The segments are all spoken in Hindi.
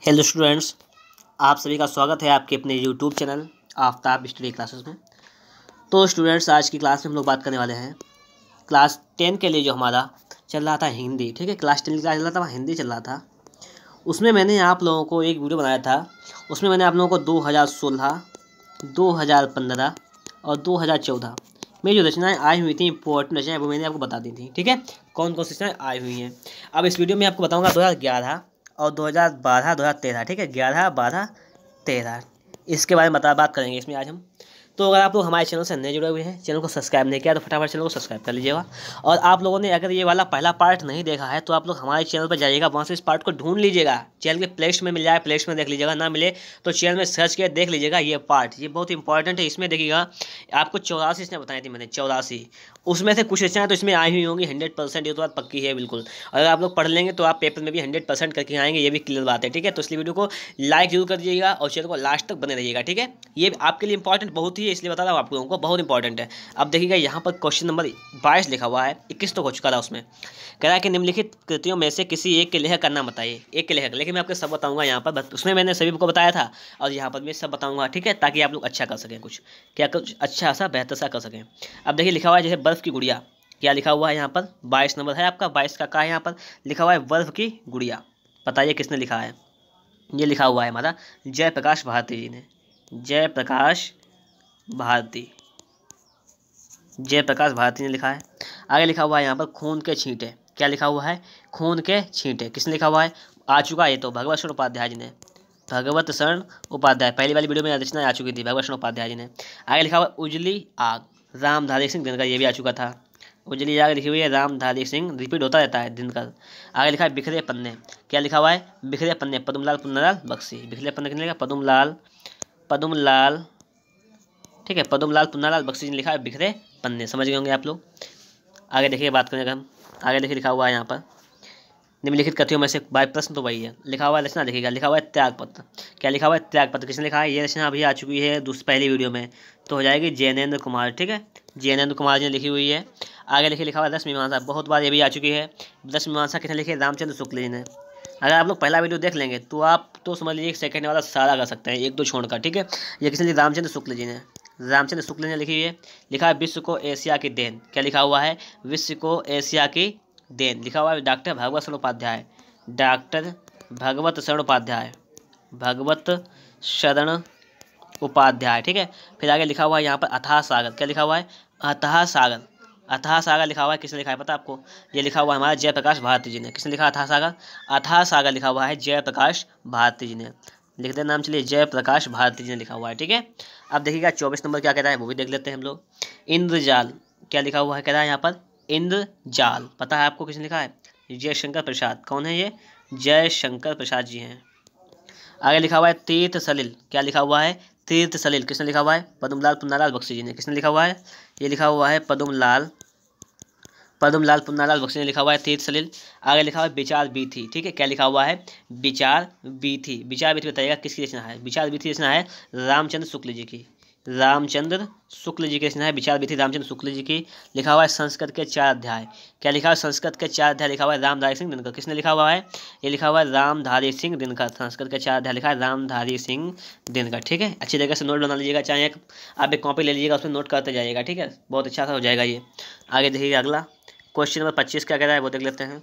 हेलो स्टूडेंट्स, आप सभी का स्वागत है आपके अपने YouTube channel Aftab study classes में। तो स्टूडेंट्स, आज की क्लास में हम लोग बात करने वाले हैं क्लास 10 के लिए जो हमारा चल रहा था हिंदी। ठीक है, क्लास 10 की क्लास चल रहा था, वहाँ हिंदी चल रहा था। उसमें मैंने आप लोगों को एक वीडियो बनाया था। उसमें मैंने आप लोगों को 2016, 2015 और 2014 में जो रचनाएँ आई हुई थी, इंपॉर्टेंट रचनाएँ, वो मैंने आपको बता दी थी। ठीक है, कौन कौन सी रचनाएँ आई हुई हैं। अब इस वीडियो में आपको बताऊँगा 2011 और 2012, 2013। ठीक है, 11, 12, 13 इसके बारे में बात करेंगे इसमें आज हम। तो अगर आप लोग हमारे चैनल से नए जुड़े हुए हैं, चैनल को सब्सक्राइब नहीं किया तो फटाफट चैनल को सब्सक्राइब कर लीजिएगा। और आप लोगों ने अगर ये वाला पहला पार्ट नहीं देखा है तो आप लोग हमारे चैनल पर जाइएगा, वहाँ से इस पार्ट को ढूंढ लीजिएगा। चैनल के प्लेलिस्ट में मिल जाए, प्लेलिस्ट में देख लीजिएगा, ना मिले तो चैनल में सर्च करके देख लीजिएगा। ये पार्ट ये बहुत इंपॉर्टेंट है। इसमें देखिएगा, आपको 84 रचनाएं बताई थी मैंने, 84। उसमें से कुछ रचनाएं तो इसमें आई हुई होंगी 100%, ये तो बात पक्की है बिल्कुल। अगर आप लोग पढ़ लेंगे तो आप पेपर में भी 100% करके आएंगे, ये भी क्लियर बात है। ठीक है, तो इसलिए वीडियो को लाइक जरूर कर दीजिएगा और चैनल को लास्ट तक बने रहिएगा। ठीक है, ये आपके लिए इंपॉर्टेंट बहुत ही है, इसलिए बता रहा हूँ आप लोगों को, बहुत इंपॉर्टेंट है। अब देखिएगा, यहाँ पर क्वेश्चन नंबर 22 लिखा हुआ है, 21 तो हो चुका था। उसमें कह रहा है कि निम्नलिखित कृतियों में से किसी एक के लेखक का नाम बताइए। एक के लेखक, लेकिन मैं आपको सब बताऊंगा यहाँ पर। उसमें मैंने सभी को बताया था और यहाँ पर भी सब बताऊंगा। ठीक है, ताकि आप लोग अच्छा कर सकें, कुछ अच्छा सा बेहतर सा कर सकें। अब देखिए, लिखा हुआ है जैसे बर्फ़ की गुड़िया। क्या लिखा हुआ है यहाँ पर? 22 नंबर है आपका। 22 का है यहाँ पर लिखा हुआ है बर्फ़ की गुड़िया। बताइए किसने लिखा है? ये लिखा हुआ है हमारा जयप्रकाश भारती जी ने। जयप्रकाश भारती ने लिखा है। आगे लिखा हुआ है यहाँ पर खून के छींटे। क्या लिखा हुआ है? खून के छींटे। किसने लिखा हुआ है? आ चुका है ये तो, भगवत शरण उपाध्याय जी ने। भगवत शरण उपाध्याय, पहली वाली वीडियो में रचना आ चुकी थी, भगवत शरण उपाध्याय जी ने। आगे लिखा हुआ है उजली आग, रामधारी सिंह दिनकर। ये भी आ चुका था। उजली आग लिखी हुई है रामधारी सिंह, रिपीट होता रहता है, दिनकर। आगे लिखा है बिखरे पन्ने। क्या लिखा हुआ है? बिखरे पन्ने, पद्मलाल पुन्नालाल बख्शी। बिखरे पन्ने किसने लिखा? पद्मलाल ठीक है, पद्मलाल पुन्नालाल बख्शी ने लिखा है बिखरे पन्ने। समझ गए होंगे आप लोग। आगे देखिए, बात करेंगे हम। आगे देखिए, लिखा हुआ है यहाँ पर निम्नलिखित कथियों में से, बाय प्रश्न तो वही है। लिखा हुआ है रचना देखिएगा, लिखा हुआ है त्यागपत्र। क्या लिखा हुआ है? त्यागपत्र। किसने लिखा है? ये रचना अभी आ चुकी है पहली वीडियो में, तो हो जाएगी जैनेन्द्र कुमार। ठीक है, जैनेन्द्र कुमार जी ने लिखी हुई है। आगे लिखिए, लिखा हुआ है रस मीमांसा, बहुत बार ये भी आ चुकी है। रस मीमांसा किसने लिखी है? रामचंद्र शुक्ल जी ने। अगर आप लोग पहला वीडियो देख लेंगे तो आप तो समझ लीजिए सेकंड वाला सारा कर सकते हैं, एक दो छोड़कर। ठीक है, ये किसने? रामचंद्र शुक्ल जी ने। रामचंद्र शुक्ल ने लिखी हुई है। लिखा है विश्व को एशिया की देन। क्या लिखा हुआ है? विश्व को एशिया की देन। लिखा हुआ है डॉक्टर भगवत शरण उपाध्याय। डॉक्टर भगवत शरण उपाध्याय, भगवत शरण उपाध्याय। ठीक है, फिर आगे लिखा हुआ है यहाँ पर अथाह सागर। क्या लिखा हुआ है? अथाह सागर। अथाह सागर लिखा हुआ है, किसने लिखा है पता आपको? ये लिखा हुआ है हमारा जयप्रकाश भारती जी ने। किसने लिखा अथाह सागर? अथाह सागर लिखा हुआ है जयप्रकाश भारती जी ने। लिख दे नाम, चलिए, जयप्रकाश भारती जी ने लिखा हुआ है। ठीक है, अब देखिएगा 24 नंबर क्या कहता है, वो भी देख लेते हैं हम लोग। इंद्रजाल। क्या लिखा हुआ है? कह रहा है यहाँ पर इंद्रजाल। पता है आपको किसने लिखा है? जयशंकर प्रसाद। कौन है ये? जयशंकर प्रसाद जी हैं। आगे लिखा हुआ है तीर्थ सलिल। क्या लिखा हुआ है? तीर्थ सलिल। किसने लिखा हुआ है? पद्मलाल पुन्नालाल बख्शी जी ने। किसने लिखा हुआ है? ये लिखा हुआ है पद्मलाल पुन्नालाल बख्शी ने लिखा हुआ है तीर्थ सलिल। आगे लिखा हुआ है विचार बीथी। ठीक है, क्या लिखा हुआ है? विचार बीथी। विचार बीथी बताइएगा किसकी रचना है? विचार बीथी रचना है रामचंद्र शुक्ल जी की। रामचंद्र शुक्ल जी की रचना है विचार बीथी, रामचंद्र शुक्ल जी की। लिखा हुआ है संस्कृत के 4 अध्याय। क्या लिखा है? संस्कृत के 4 अध्याय लिखा हुआ है रामधारी सिंह दिनकर। किसने लिखा हुआ है? ये लिखा हुआ है रामधारी सिंह दिनकर। संस्कृत के 4 अध्याय लिखा है रामधारी सिंह दिनकर। ठीक है, अच्छी तरीके से नोट बना लीजिएगा, चाहे आप एक कॉपी ले लीजिएगा, उसमें नोट करते जाइएगा। ठीक है, बहुत अच्छा सा हो जाएगा ये। आगे देखिए अगला क्वेश्चन नंबर 25 क्या कह रहा है, वो देख लेते हैं।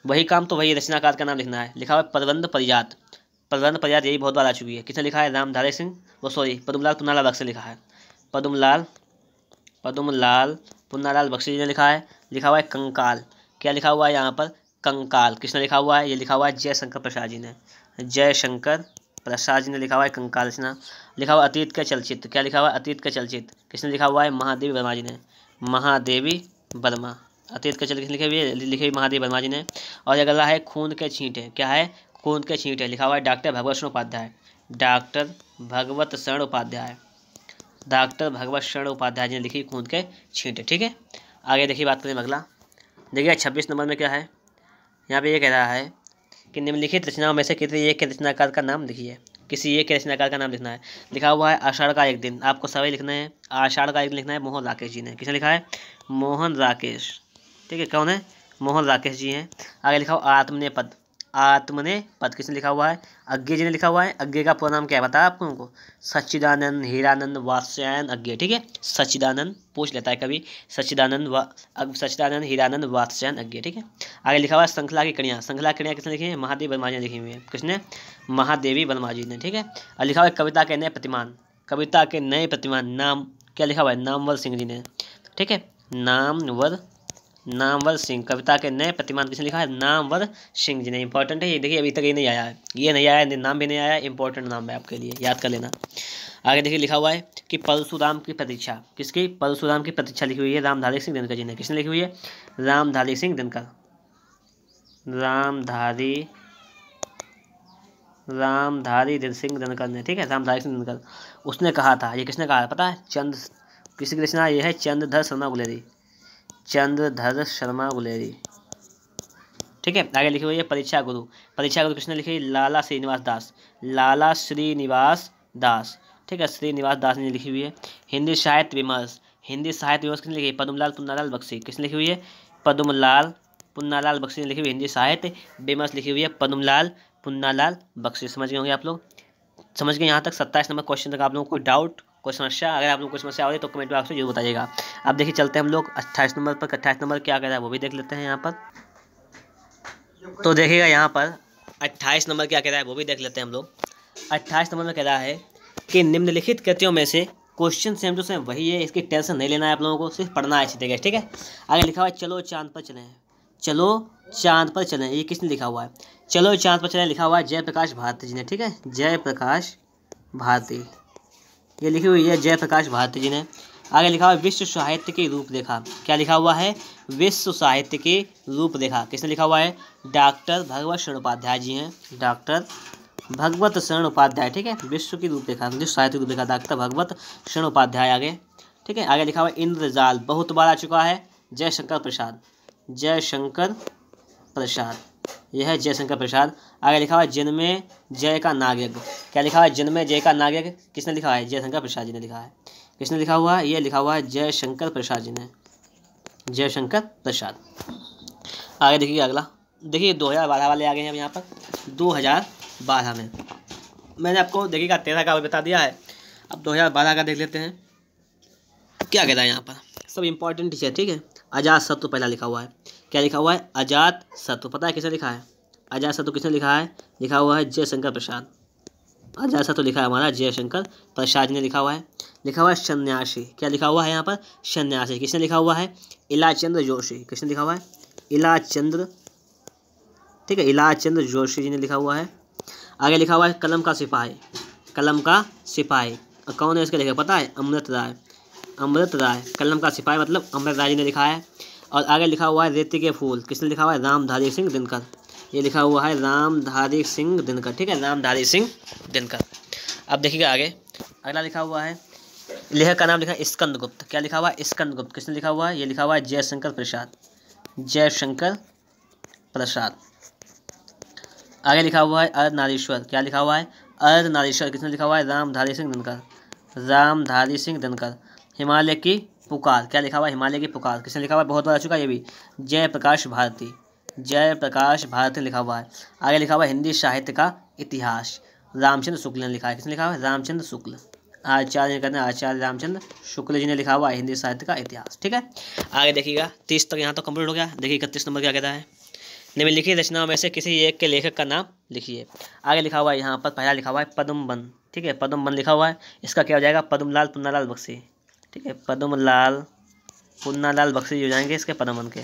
वही काम तो वही, रचनाकार का नाम लिखना है। लिखा हुआ है प्रबंध परिजात। प्रबंध परिजात यही बहुत बार आ चुकी है। किसने लिखा है? रामधारी सिंह, वो सॉरी, पद्मलाल पुन्नालाल बख्शी लिखा है। पद्मलाल पुन्नालाल बख्शी जी ने लिखा है। लिखा हुआ है कंकाल। क्या लिखा हुआ है यहाँ पर? कंकाल। किसने लिखा हुआ है? ये लिखा हुआ है जयशंकर प्रसाद जी ने। जयशंकर प्रसाद जी ने लिखा हुआ है कंकाल रचना। लिखा हुआ अतीत के चलचित्र। क्या लिखा हुआ है? अतीत के चलचित्र। किसने लिखा हुआ है? महादेवी वर्मा जी ने। महादेवी वर्मा। अतीत के चलचित्र लिखे हुए महादेवी वर्मा जी ने। और अगला है खून के छींटे। क्या है? खून के छींटे। लिखा हुआ है डॉक्टर भगवत शरण उपाध्याय। डॉक्टर भगवत शरण उपाध्याय। डॉक्टर भगवत शरण उपाध्याय जी ने लिखी खून के छींटे। ठीक है, आगे देखिए, बात करें अगला। देखिए 26 नंबर में क्या है, यहाँ पे ये कह रहा है कि निम्नलिखित रचनाओं में से किसी एक के रचनाकार का नाम लिखिए। किसी एक के रचनाकार का नाम लिखना है। लिखा हुआ है आषाढ़ का एक दिन। आपको सभी लिखना है, आषाढ़ का एक दिन लिखना है मोहन राकेश जी ने। किसने लिखा है? मोहन राकेश। ठीक है, कौन है? मोहन राकेश जी हैं। आगे लिखा हुआ आत्मनेपद। आत्मने पद किसने लिखा हुआ है? अज्ञे जी ने लिखा हुआ है। अज्ञे का पूरा नाम क्या है बताया आपको उनको? सच्चिदानंद हीरानंद वात्स्यायन अज्ञे। ठीक है, सच्चिदानंद पूछ लेता है कभी, सच्चिदानंद हीरानंद वात्स्यायन अज्ञे। ठीक है, आगे लिखा हुआ है श्रृंखला की कड़ियाँ। श्रृंखला की कड़ियाँ किसने लिखी है? महादेवी वर्मा जी ने लिखी हुई है। किसने? महादेवी वर्मा जी ने। ठीक है, और लिखा हुआ है कविता के नए प्रतिमान। कविता के नए प्रतिमान नाम क्या लिखा हुआ है? नामवर सिंह जी ने। ठीक है, नामवर सिंह। कविता के नए प्रतिमान किसने लिखा है? नामवर सिंह जी ने। इंपॉर्टेंट है ये, देखिए अभी तक ये नहीं आया है, ये नहीं आया, नाम भी नहीं आया, इंपॉर्टेंट नाम है आपके लिए, याद कर लेना। आगे देखिए लिखा हुआ है कि परशुराम की प्रतीक्षा। किसकी? परशुराम की प्रतीक्षा लिखी हुई है रामधारी सिंह दिनकर जी ने। किसने लिखी हुई है? रामधारी सिंह दिनकर। रामधारी सिंह दिनकर ने। ठीक है, रामधारी सिंह दिनकर। उसने कहा था, ये किसने कहा पता है? किसी की रचना ये है? चंद्रधर शर्मा गुलेरी। चंद्रधर शर्मा गुलेरी। ठीक है, आगे लिखी हुई है परीक्षा गुरु। परीक्षा गुरु किसने लिखी? लाला श्रीनिवास दास। लाला श्रीनिवास दास। ठीक है, श्रीनिवास दास ने लिखी हुई है। हिंदी साहित्य विमर्श। हिंदी साहित्य विमर्श किसने लिखी? पद्मलाल पुन्नालाल बख्शी। किसने लिखी हुई है? पद्मलाल पुन्नालाल बख्शी ने लिखी हुई हिंदी साहित्य विमर्श लिखी हुई है पद्मलाल पुन्नालाल बख्शी। समझ गए होंगे आप लोग? समझ गए यहाँ तक? 27 नंबर क्वेश्चन तक आप लोगों को कोई डाउट, कोई समस्या? अगर आप लोग को कोई समस्या आ रही है तो कमेंट में आपसे जरूर बताइएगा। अब देखिए चलते हैं हम लोग 28 नंबर पर। 28 नंबर क्या कह रहा है वो भी देख लेते हैं यहाँ पर। तो देखिएगा यहाँ पर 28 नंबर क्या कह रहा है वो भी देख लेते हैं हम लोग। 28 नंबर में कह रहा है कि निम्नलिखित कृतियों में से क्वेश्चन सेम टू सेम वही है, इसकी टेंशन नहीं लेना है आप लोगों को, सिर्फ पढ़ना है अच्छी तरीके से। ठीक है, आगे लिखा हुआ है चलो चांद पर चलें। चलो चांद पर चलें, ये किसने लिखा हुआ है? चलो चांद पर चलें लिखा हुआ है जयप्रकाश भारती जी ने। ठीक है, जयप्रकाश भारती, ये लिखी हुई है जयप्रकाश भारती जी ने। आगे लिखा हुआ है विश्व साहित्य की रूपरेखा। क्या लिखा हुआ है? विश्व साहित्य की रूपरेखा। किसने लिखा हुआ है? डॉक्टर भगवत शरण उपाध्याय जी हैं। डॉक्टर भगवत शरण उपाध्याय। ठीक है, विश्व की रूपरेखा, विश्व साहित्य की रूपरेखा, डॉक्टर भगवत शरण उपाध्याय। आगे ठीक है, आगे लिखा हुआ है इंद्रजाल, बहुत बार आ चुका है, जयशंकर प्रसाद। जयशंकर प्रसाद, यह है जयशंकर प्रसाद। आगे लिखा हुआ है जिनमें जय का नागयज्ञ। क्या लिखा हुआ है? जिनमें जय का नागयज्ञ। किसने लिखा है? जयशंकर प्रसाद जी ने लिखा है। किसने लिखा हुआ है? ये लिखा हुआ है जयशंकर प्रसाद जी ने। जयशंकर प्रसाद। आगे देखिए अगला, देखिए 2012 वाले आ गए हैं अब यहाँ पर। 2012 में मैंने आपको देखिएगा 13 का बता दिया है, अब 2012 का देख लेते हैं क्या कहता है यहाँ पर। सब इंपॉर्टेंट है। ठीक है, अजात शत्रु पहला लिखा हुआ है। क्या लिखा हुआ है? अजात शत्रु। पता है किसने लिखा है? अजात शत्रु किसने लिखा है? लिखा हुआ है जयशंकर प्रसाद। अजात शत्रु लिखा है हमारा जयशंकर प्रसाद जी ने लिखा हुआ है। लिखा हुआ है सन्यासी। क्या लिखा हुआ है यहाँ पर? सन्यासी। किसने लिखा हुआ है? इलाचंद्र जोशी। किसने लिखा हुआ है? इलाचंद्र। ठीक है, इलाचंद्र जोशी जी ने लिखा हुआ है। आगे लिखा हुआ है कलम का सिपाही। कलम का सिपाही, और कौन है इसके लिखा पता है? अमृत राय। अमृत राय, कलम का सिपाही मतलब अमृत राय जी ने लिखा है। और आगे लिखा हुआ है रेती के फूल। किसने लिखा हुआ है? रामधारी सिंह दिनकर। ये लिखा हुआ है रामधारी सिंह दिनकर। ठीक है, रामधारी सिंह दिनकर। अब देखिएगा आगे, अगला लिखा हुआ है, लेखक का नाम लिखा है स्कंदगुप्त। क्या लिखा हुआ है? स्कंदगुप्त। किसने लिखा हुआ है? ये लिखा हुआ है जयशंकर प्रसाद। जयशंकर प्रसाद। आगे लिखा हुआ है अर्धनारीश्वर। क्या लिखा हुआ है? अर्धनारीश्वर। किसने लिखा हुआ है? रामधारी सिंह दिनकर। रामधारी सिंह दिनकर। हिमालय की पुकार। क्या लिखा हुआ है? हिमालय की पुकार। किसने लिखा हुआ है? बहुत बार आ चुका है ये भी, जयप्रकाश भारती। जयप्रकाश भारती लिखा हुआ है। आगे लिखा हुआ है हिंदी साहित्य का इतिहास। रामचंद्र शुक्ल ने लिखा है। किसने लिखा हुआ है? रामचंद्र शुक्ल। आचार्य कहते हैं आचार्य रामचंद्र शुक्ल जी ने लिखा हुआ है हिंदी साहित्य का इतिहास। ठीक है, आगे देखिएगा 30 तक यहाँ तो कंप्लीट हो गया। देखिए 31 नंबर क्या कहता है? निम्नलिखित रचनाओं में से किसी एक के लेखक का नाम लिखिए। आगे लिखा हुआ है यहाँ पर, पहला लिखा हुआ है पद्मबन। ठीक है, पद्मबन लिखा हुआ है, इसका क्या हो जाएगा? पद्मलाल पुन्नालाल बख्शी। ठीक है, पद्मलाल पुन्नालाल बख्शी हो जाएंगे इसके पद्मबन के।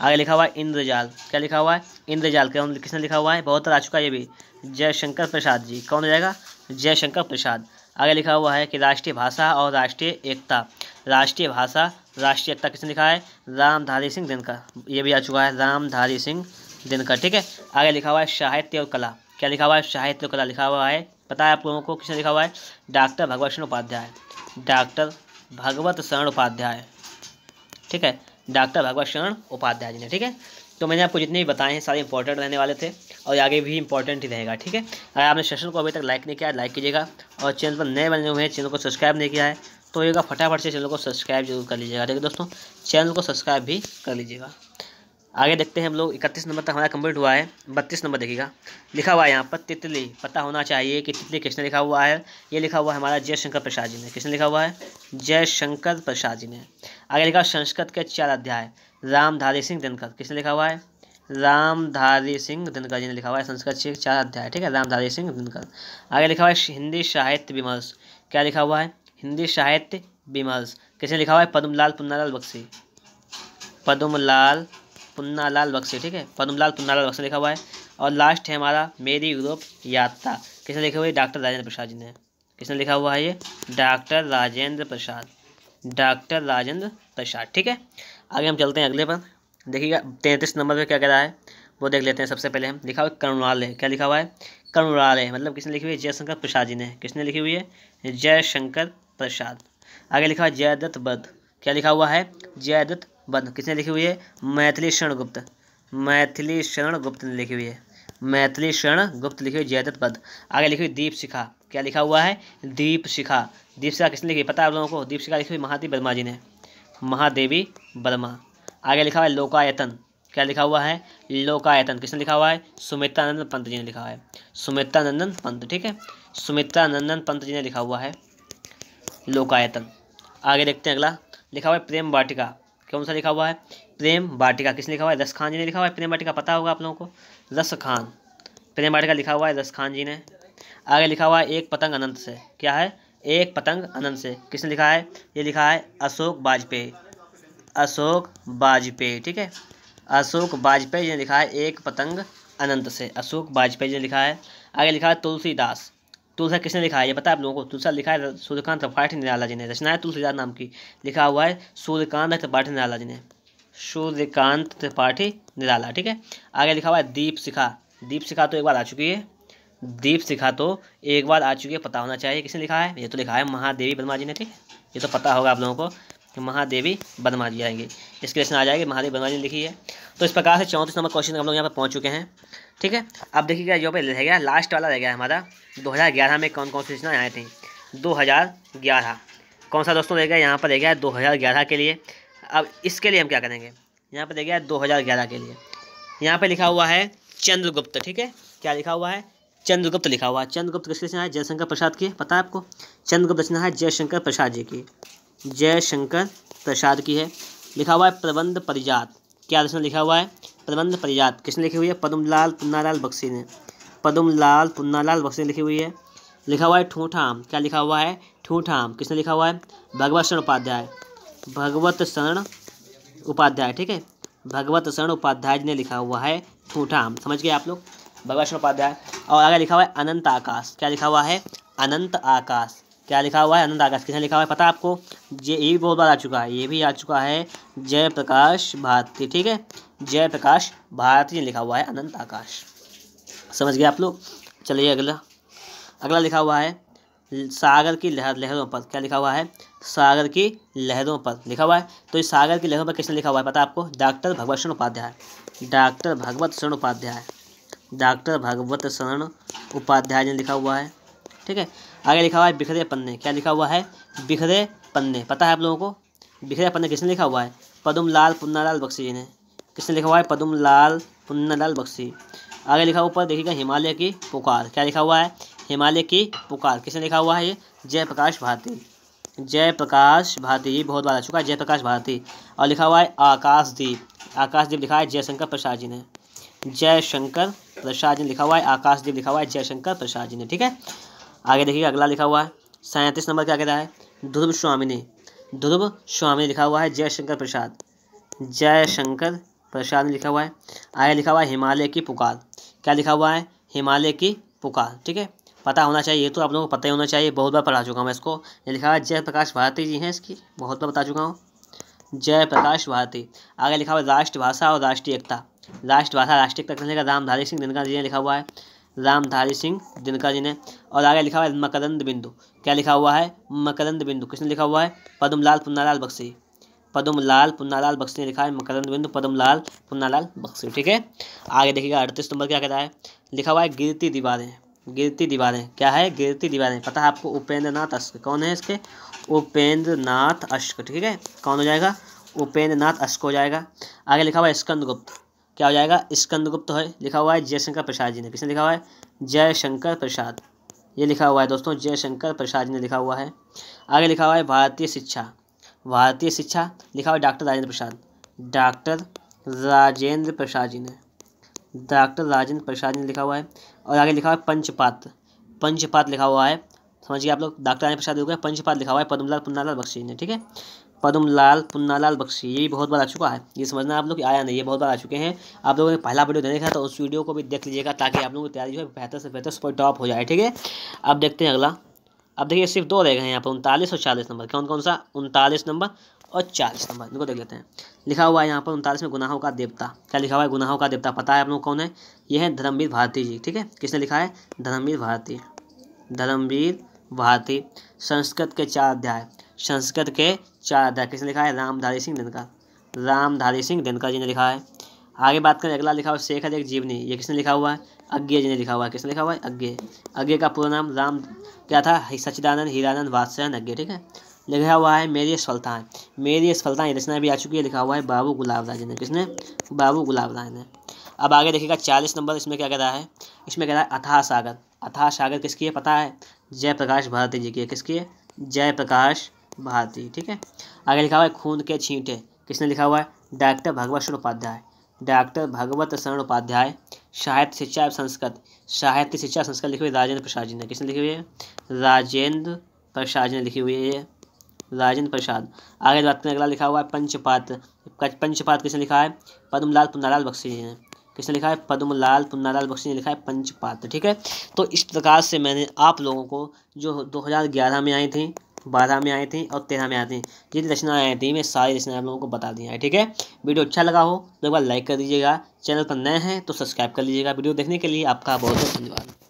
आगे लिखा हुआ है इंद्रजाल। क्या लिखा हुआ है? इंद्रजाल। किसने लिखा हुआ है? बहुत आ चुका है ये भी, जयशंकर प्रसाद जी। कौन हो जाएगा? जयशंकर प्रसाद। आगे लिखा हुआ है कि राष्ट्रीय भाषा और राष्ट्रीय एकता। राष्ट्रीय भाषा राष्ट्रीय एकता किसने लिखा है? रामधारी सिंह दिनकर। ये भी आ चुका है, रामधारी सिंह दिनकर। ठीक है, आगे लिखा हुआ है साहित्य और कला। क्या लिखा हुआ है? साहित्य और कला लिखा हुआ है, पता है आप लोगों को किसने लिखा हुआ है? डॉक्टर भगवत शरण उपाध्याय। डॉक्टर भगवत शरण उपाध्याय। ठीक है, डॉक्टर भगवत शरण उपाध्याय जी ने। ठीक है, तो मैंने आपको जितने भी बताए हैं सारे इंपॉर्टेंट रहने वाले थे और आगे भी इंपॉर्टेंट ही रहेगा। ठीक है, अगर आपने सेशन को अभी तक लाइक नहीं किया है लाइक कीजिएगा, और चैनल पर नए बने हुए हैं, चैनल को सब्सक्राइब नहीं किया है तो ये फटाफट से चैनल को सब्सक्राइब जरूर कर लीजिएगा। ठीक है दोस्तों, चैनल को सब्सक्राइब भी कर लीजिएगा। आगे देखते हैं हम लोग। 31 नंबर तक हमारा कंप्लीट हुआ है। 32 नंबर देखिएगा, लिखा हुआ है यहाँ पर तितली। पता होना चाहिए कि तितली किसने लिखा हुआ है। ये लिखा हुआ है हमारा जयशंकर प्रसाद जी ने। किसने लिखा हुआ है? जयशंकर प्रसाद जी ने। आगे लिखा संस्कृत के 4 अध्याय रामधारी सिंह दिनकर। किसने लिखा हुआ है? रामधारी सिंह दिनकर जी ने लिखा हुआ है संस्कृत के 4 अध्याय। ठीक है, रामधारी सिंह दिनकर। आगे लिखा हुआ है हिंदी साहित्य विमर्श। क्या लिखा हुआ है? हिंदी साहित्य विमर्श। किसने लिखा हुआ है? पद्मलाल पुन्नालाल बख्शी। पद्मलाल पुन्नालाल बख्शी। ठीक है, पद्मलाल पुन्नालाल बख्शी लिखा हुआ है। और लास्ट है हमारा मेरी यूरोप यात्रा। किसने लिखी हुई है? डॉक्टर राजेंद्र प्रसाद जी ने। किसने लिखा हुआ है? ये डॉक्टर राजेंद्र प्रसाद। डॉक्टर राजेंद्र प्रसाद। ठीक है, आगे हम चलते हैं अगले पर। देखिएगा 33 नंबर पे क्या कह रहा है वो देख लेते हैं। सबसे पहले हम लिखा हुआ है करुणालय। क्या लिखा हुआ है? करुणालय। मतलब किसने लिखी हुई है? जयशंकर प्रसाद जी ने। किसने लिखी हुई है? जयशंकर प्रसाद। आगे लिखा है जयदत्त वध। क्या लिखा हुआ है? जयदत्त वध। किसने लिखी हुई है? मैथिली शरण गुप्त। मैथिली शरण गुप्त ने लिखी हुई है। मैथिली शरण गुप्त लिखी हुई जयदत्त वध। आगे लिखी हुई दीप शिखा। क्या लिखा हुआ है? दीप शिखा। दीप शिखा किसने लिखी? पता है आप लोगों को? दीप शिखा लिखी हुई महादेवी वर्मा जी ने। महादेवी वर्मा। आगे लिखा हुआ है लोकायतन। क्या लिखा हुआ है? लोकायतन। किसने लिखा हुआ है? सुमित्रानंदन पंत जी ने लिखा है। सुमित्रानंदन पंत। ठीक है, सुमित्रानंदन पंत जी ने लिखा हुआ है लोकायतन। आगे देखते हैं अगला। लिखा हुआ है प्रेम वाटिका। कौन सा लिखा हुआ है? प्रेम वाटिका। किसने लिखा हुआ है? रस खान जी ने लिखा हुआ है। प्रेम वाटिका पता होगा आप लोगों को, रस खान। प्रेम वाटिका लिखा हुआ है रस खान जी ने। आगे लिखा हुआ है एक पतंग अनंत से। क्या है? एक पतंग अनंत से। किसने लिखा है? ये लिखा है अशोक वाजपेयी। अशोक वाजपेयी। ठीक है, अशोक वाजपेयी ने लिखा है एक पतंग अनंत से। अशोक वाजपेयी ने लिखा है। आगे लिखा है तुलसीदास। तुलसी किसने लिखा है? ये पता है आप लोगों को? तुलसी लिखा है सूर्यकांत त्रिपाठी निराला जी ने। रचना है तुलसीदास नाम की। लिखा हुआ है सूर्यकांत त्रिपाठी निराला जी ने। सूर्यकांत त्रिपाठी निराला। ठीक है, आगे लिखा हुआ है दीप शिखा। दीप शिखा तो एक बार आ चुकी है। दीप शिखा तो एक बार आ चुकी है, पता होना चाहिए। किसने लिखा है? ये तो लिखा है महादेवी वर्मा जी ने। ठीक है, ये तो पता होगा आप लोगों को कि महादेवी वर्मा जी आएंगे। इसकी रचना आ जाएगी महादेवी वर्मा जी ने लिखी है। तो इस प्रकार से 34 नंबर क्वेश्चन हम लोग यहाँ पर पहुँच चुके हैं। ठीक है, अब देखिएगा जो पे रह गया लास्ट वाला रह गया हमारा 2011 में कौन कौन सी रचनाएँ आए थे। 2011 कौन सा दोस्तों रह गया? यहाँ पर रह गया 2011 के लिए। अब इसके लिए हम क्या करेंगे? यहाँ पर रह गया 2011 के लिए। यहाँ पे लिखा हुआ है चंद्रगुप्त। ठीक है, क्या लिखा हुआ है? चंद्रगुप्त लिखा हुआ है। चंद्रगुप्त किसकी रचना है? जयशंकर प्रसाद की। पता है आपको? चंद्रगुप्त रचना है जयशंकर प्रसाद जी की। जयशंकर प्रसाद की है। लिखा हुआ है प्रबंध परिजात। क्या रचना लिखा हुआ है? प्रबंध परिजात। किसने लिखी हुई है? पद्मलाल पुन्नालाल बख्शी ने। पद्मलाल पुन्नालाल बख्शी ने लिखी हुई है। लिखा हुआ है ठूठाम। क्या लिखा हुआ है? ठूठाम। किसने लिखा हुआ है? भगवत शरण उपाध्याय। भगवत शरण उपाध्याय। ठीक है, भगवत शरण उपाध्याय जी ने लिखा हुआ है ठूठाम। समझ गए आप लोग? भगवत शरण उपाध्याय। और आगे लिखा हुआ है अनंत आकाश। क्या लिखा हुआ है? अनंत आकाश। क्या लिखा हुआ है? अनंत आकाश। किसने लिखा हुआ है? पता है आपको? ये भी बहुत बार आ चुका है। ये भी आ चुका है जयप्रकाश भारती। ठीक है, जयप्रकाश भारती ने लिखा हुआ है अनंत आकाश। समझ गए आप लोग? चलिए अगला। अगला लिखा हुआ है सागर की लहरों पर। क्या लिखा हुआ है? सागर की लहरों पर लिखा हुआ है। तो इस सागर की लहरों पर किसने लिखा हुआ है? पता है आपको? डॉक्टर भगवत शरण उपाध्याय। डॉक्टर भगवत शरण उपाध्याय। डॉक्टर भगवत शरण उपाध्याय ने लिखा हुआ है। ठीक है, आगे लिखा हुआ है बिखरे पन्ने। क्या लिखा हुआ है? बिखरे पन्ने। पता है आप लोगों को? बिखरे पन्ने किसने लिखा हुआ है? पद्मलाल पुन्नालाल बख्शी जी ने। किसने लिखा हुआ है? पद्मलाल पुन्नालाल बख्शी। आगे लिखा ऊपर देखिएगा हिमालय की पुकार। क्या लिखा हुआ है? हिमालय की पुकार। किसने लिखा हुआ है? ये जयप्रकाश भारती। जयप्रकाश भारती, ये बहुत बार आ चुका है जयप्रकाश भारती। और लिखा हुआ है आकाशदीप। आकाशदीप लिखा है जयशंकर प्रसाद जी ने। जयशंकर प्रसाद जी ने लिखा हुआ है आकाशदीप। लिखा हुआ है जयशंकर प्रसाद जी ने। ठीक है, आगे देखिए अगला लिखा हुआ है 37 नंबर। क्या कह रहा है? ध्रुव स्वामिनी। ध्रुव स्वामिनी लिखा हुआ है जयशंकर प्रसाद। जयशंकर प्रसाद ने लिखा हुआ है। आगे लिखा हुआ है हिमालय की पुकार। क्या लिखा हुआ है? हिमालय की पुकार। ठीक है, पता होना चाहिए। ये तो आप लोगों को पता ही होना चाहिए, बहुत बार पढ़ा चुका हूँ मैं इसको। ये लिखा हुआ है जयप्रकाश भारती जी हैं, इसकी बहुत बार बता चुका हूँ। जयप्रकाश भारती। आगे लिखा हुआ है राष्ट्रभाषा और राष्ट्रीय एकता। राष्ट्रभाषा राष्ट्रीय एकता किसने लिखा? रामधारी सिंह दिनकर जी ने लिखा हुआ है। रामधारी सिंह दिनकर जी ने। और आगे लिखा हुआ है मकरंद बिंदु। क्या लिखा हुआ है? मकरंद बिंदु। किसने लिखा हुआ है? पद्मलाल पुन्नालाल बख्शी। पद्मलाल पुन्नालाल बख्शी ने लिखा है मकरंद बिंदु, पद्मलाल पुन्नालाल बख्शी। ठीक है, आगे देखिएगा 38 नंबर क्या कहता है? लिखा हुआ है गिरती दीवारें। गिरती दीवारें। क्या है? गिरती दीवारें। पता है आपको? उपेंद्र नाथ अश्क। कौन है इसके? उपेंद्र नाथ अश्क। ठीक है, कौन हो जाएगा? उपेंद्र नाथ अश्क हो जाएगा। आगे लिखा हुआ है स्कंदगुप्त। क्या हो जाएगा, स्कंदगुप्त है, लिखा हुआ है जयशंकर प्रसाद जी ने। किसने लिखा हुआ है, जयशंकर प्रसाद, ये लिखा हुआ है दोस्तों, जयशंकर प्रसाद जी ने लिखा हुआ है। आगे लिखा हुआ है भारतीय शिक्षा, भारतीय शिक्षा लिखा हुआ है डॉक्टर राजेंद्र प्रसाद, डॉक्टर राजेंद्र प्रसाद जी ने, डॉक्टर राजेंद्र प्रसाद जी ने लिखा हुआ है। और आगे लिखा हुआ है पंचपात, पंचपात लिखा हुआ है, समझिए आप लोग, डॉक्टर राजेंद्र प्रसाद हो गया, पंचपात लिखा हुआ है पद्मलाल पुन्नालाल बख्शी जी ने, ठीक है, पद्मलाल पुन्नालाल बख्शी, ये भी बहुत बार आ चुका है, ये समझना आप लोग कि आया नहीं, ये बहुत बार आ चुके हैं। आप लोगों ने पहला वीडियो देखा तो उस वीडियो को भी देख लीजिएगा, ताकि आप लोगों की तैयारी जो है बेहतर से बेहतर सुपर टॉप हो जाए, ठीक है। अब देखते हैं अगला। अब देखिए सिर्फ 2 रह गए हैं यहाँ पर, 39 और 40 नंबर। कौन कौन सा, 39 नंबर और 40 नंबर, इनको देख लेते हैं। लिखा हुआ है यहाँ पर 39 में गुनाहों का देवता, क्या लिखा हुआ है, गुनाहों का देवता, पता है आप लोग कौन है, ये है धर्मवीर भारती जी, ठीक है। किसने लिखा है, धर्मवीर भारती, धर्मवीर भारती। संस्कृत के 4 अध्याय, संस्कृत के 4 अध्याय किसने लिखा है, रामधारी सिंह दिनकर, रामधारी सिंह दिनकर जी ने लिखा है। आगे बात करें, अगला लिखा हुआ है शेखर एक जीवनी, ये किसने लिखा हुआ है, अज्ञे जी ने लिखा हुआ है। किसने लिखा हुआ है, अज्ञे, अज्ञे का पूरा नाम राम क्या था, सच्चिदानंद हीरानंद वात्स्यायन अज्ञे, ठीक है। लिखा हुआ है मेरी सफलताएं, मेरी सफलताएं रचना भी आ चुकी है, लिखा हुआ है बाबू गुलाब राय जी ने। किसने, बाबू गुलाब राय ने। अब आगे देखिएगा 40 नंबर, इसमें क्या कह रहा है, इसमें कह रहा है अथाह सागर, अथाह सागर किसकी है पता है, जयप्रकाश भारती जी की है। किसकी है, जयप्रकाश भारती, ठीक है। आगे लिखा हुआ है खून के छींटे, किसने लिखा हुआ है, डॉक्टर भगवत शरण उपाध्याय, डॉक्टर भगवत शरण उपाध्याय। साहित्य शिक्षा एवं संस्कृत, साहित्य शिक्षा संस्कृत लिखी हुई राजेंद्र प्रसाद जी ने। किसने लिखी हुई है, राजेंद्र प्रसाद जी ने लिखी हुई है, राजेंद्र प्रसाद। आगे बात करें, अगला लिखा हुआ है पंचपात, पंचपात किसने लिखा है, पद्मलाल पुन्नालाल बख्शी जी ने। किसने लिखा है, पद्मलाल पुन्नालाल बख्शी ने लिखा है पंचपात, ठीक है। तो इस प्रकार से मैंने आप लोगों को जो 2011 में आई थी, 12 में आई थी और 13 में आई थी, जितनी रचनाएँ आई थी मैं सारी रचनाएँ आप लोगों को बता दी है, ठीक है। वीडियो अच्छा लगा हो तो एक बार लाइक कर दीजिएगा, चैनल पर नए हैं तो सब्सक्राइब कर लीजिएगा। वीडियो देखने के लिए आपका बहुत बहुत धन्यवाद।